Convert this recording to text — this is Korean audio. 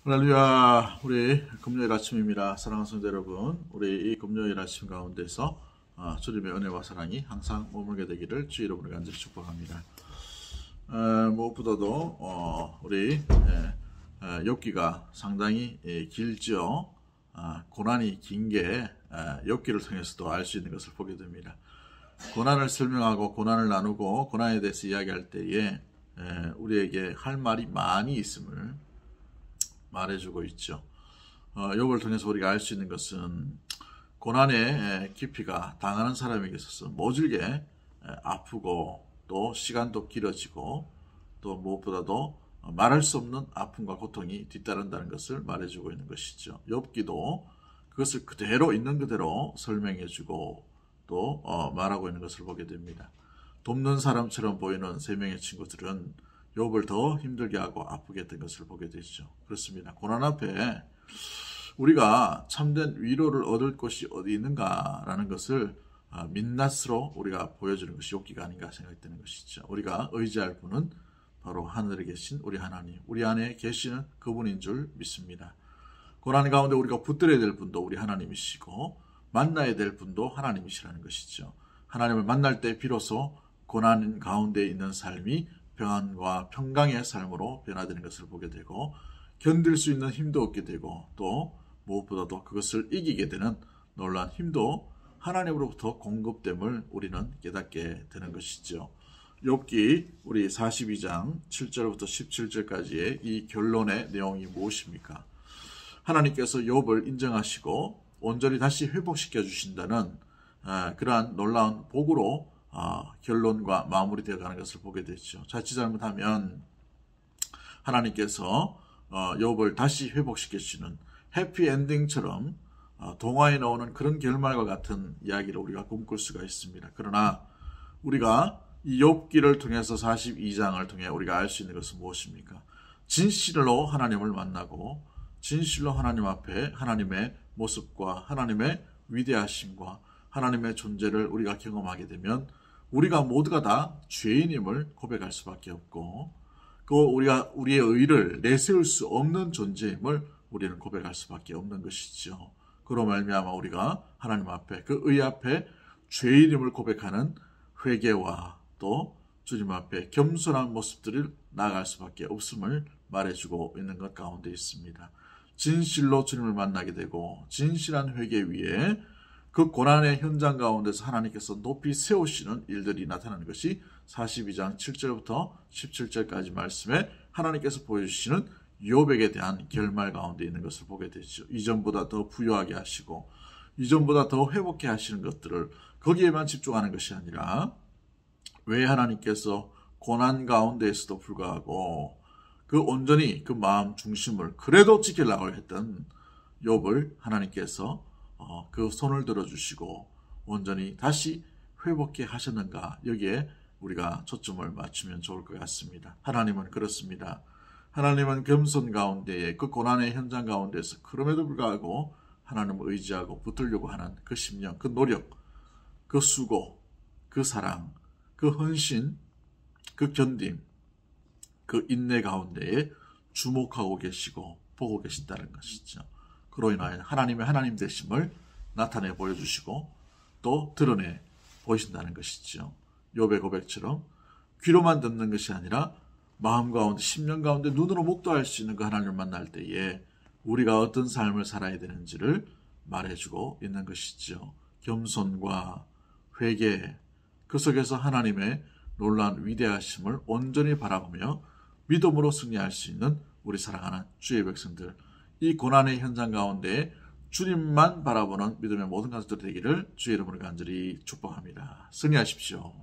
할렐루야. 우리 금요일 아침입니다. 사랑하는 성도 여러분, 우리 이 금요일 아침 가운데서 주님의 은혜와 사랑이 항상 머물게 되기를 주 이름으로 간절히 축복합니다. 무엇보다도 우리 욥기가 상당히 길죠. 고난이 긴 게 욥기를 통해서도 알 수 있는 것을 보게 됩니다. 고난을 설명하고 고난을 나누고 고난에 대해서 이야기할 때에 우리에게 할 말이 많이 있음을 말해주고 있죠. 욥을 통해서 우리가 알 수 있는 것은 고난의 깊이가 당하는 사람에게 있어서 모질게 아프고 또 시간도 길어지고 또 무엇보다도 말할 수 없는 아픔과 고통이 뒤따른다는 것을 말해주고 있는 것이죠. 욥기도 그것을 그대로 있는 그대로 설명해주고 또 말하고 있는 것을 보게 됩니다. 돕는 사람처럼 보이는 세 명의 친구들은 욥을 더 힘들게 하고 아프게 했던 것을 보게 되죠. 그렇습니다. 고난 앞에 우리가 참된 위로를 얻을 곳이 어디 있는가라는 것을 민낯으로 우리가 보여주는 것이 욥기가 아닌가 생각되는 것이죠. 우리가 의지할 분은 바로 하늘에 계신 우리 하나님, 우리 안에 계시는 그분인 줄 믿습니다. 고난 가운데 우리가 붙들어야 될 분도 우리 하나님이시고 만나야 될 분도 하나님이시라는 것이죠. 하나님을 만날 때 비로소 고난 가운데 있는 삶이 평안과 평강의 삶으로 변화되는 것을 보게 되고 견딜 수 있는 힘도 얻게 되고 또 무엇보다도 그것을 이기게 되는 놀라운 힘도 하나님으로부터 공급됨을 우리는 깨닫게 되는 것이죠. 욥기 우리 42장 7절부터 17절까지의 이 결론의 내용이 무엇입니까? 하나님께서 욥을 인정하시고 온전히 다시 회복시켜 주신다는 그러한 놀라운 복으로 결론과 마무리되어 가는 것을 보게 되죠. 자칫 잘못하면 하나님께서 욥을 다시 회복시켜 주시는 해피엔딩처럼 동화에 나오는 그런 결말과 같은 이야기를 우리가 꿈꿀 수가 있습니다. 그러나 우리가 이 욥기를 통해서 42장을 통해 우리가 알 수 있는 것은 무엇입니까? 진실로 하나님을 만나고 진실로 하나님 앞에 하나님의 모습과 하나님의 위대하심과 하나님의 존재를 우리가 경험하게 되면 우리가 모두가 다 죄인임을 고백할 수밖에 없고 우리가 우리의 의를 내세울 수 없는 존재임을 우리는 고백할 수밖에 없는 것이죠. 그로 말미암아 우리가 하나님 앞에 그 의 앞에 죄인임을 고백하는 회개와 또 주님 앞에 겸손한 모습들을 나아갈 수밖에 없음을 말해주고 있는 것 가운데 있습니다. 진실로 주님을 만나게 되고 진실한 회개 위에 그 고난의 현장 가운데서 하나님께서 높이 세우시는 일들이 나타나는 것이 42장 7절부터 17절까지 말씀에 하나님께서 보여주시는 욥에게 대한 결말 가운데 있는 것을 보게 되죠. 이전보다 더 부유하게 하시고 이전보다 더 회복해 하시는 것들을 거기에만 집중하는 것이 아니라 왜 하나님께서 고난 가운데에서도 불구하고 그 온전히 그 마음 중심을 그래도 지키려고 했던 욥을 하나님께서 그 손을 들어주시고 온전히 다시 회복해 하셨는가, 여기에 우리가 초점을 맞추면 좋을 것 같습니다. 하나님은 그렇습니다. 하나님은 겸손 가운데에 그 고난의 현장 가운데서 그럼에도 불구하고 하나님을 의지하고 붙들려고 하는 그 심령, 그 노력, 그 수고, 그 사랑, 그 헌신, 그 견딤, 그 인내 가운데에 주목하고 계시고 보고 계신다는 것이죠. 그로 인하여 하나님의 하나님 되심을 나타내 보여주시고 또 드러내 보이신다는 것이죠. 욥의 고백처럼 귀로만 듣는 것이 아니라 마음 가운데 심령 가운데 눈으로 목도할 수 있는 그 하나님을 만날 때에 우리가 어떤 삶을 살아야 되는지를 말해주고 있는 것이죠. 겸손과 회개, 그 속에서 하나님의 놀라운 위대하심을 온전히 바라보며 믿음으로 승리할 수 있는 우리 사랑하는 주의 백성들, 이 고난의 현장 가운데 주님만 바라보는 믿음의 모든 가족들이 되기를 주의 이름으로 간절히 축복합니다. 승리하십시오.